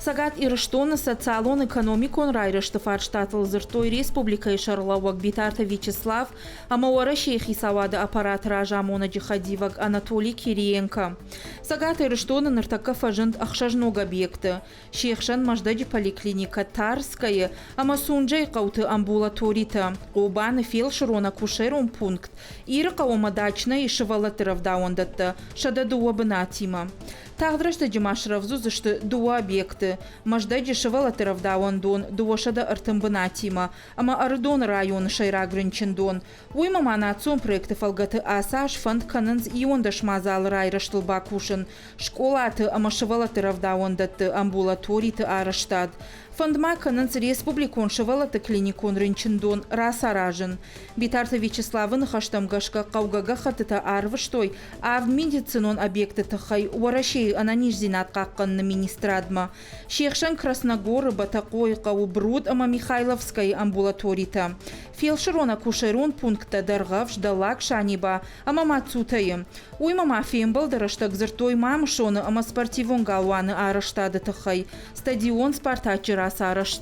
Сагат ирыштон социалон экономикон райрышты фарштатыл зыртой республика ишарлауак битарта Вячеслав, амауара шейхи савады аппарат ражамона джихадивак Анатолий Кириенко. Сагат ирыштон ныртака фажент ахшажног объекты. Шейхшан маждади поликлиника Тарская, амасунджай кауты амбулаторита. Обаны фельдшерона кушерон пункт. Ирка омадачна и шевалатыров даундатта. Шададу обынатима. Тағдырышты жымашыравзу зышты дуа объекты. Мажда дешевала тыравдауан дон, дуашада артымбына тима. Ама ардон районы шайрагрынчын дон. Уйма манацон проекты фалгаты асаш фонд канынз иондаш мазалы райрыштыл бакушын. Школаты ама шевала тыравдауан датты амбулаториты арыштад. Фондма канынз республикон шевалаты клиникон рынчын дон расаражын. Битарта Вячеславын хаштамгашка қаугага хатыта арвыштой, ав медицинон объекты тахай уарашей ананиш зинат қаққанны министрадма. Шейхшан Красногоры Батакой Каубруд ама Михайловскай амбулаторита. Фельдшерона кушерон пункта даргав ждалак шаниба ама мацутайым. Уйма мафием балдараштак зыртой мамшоны ама спортивон галуаны арыштады тахай. Стадион Спартачы рас арышт.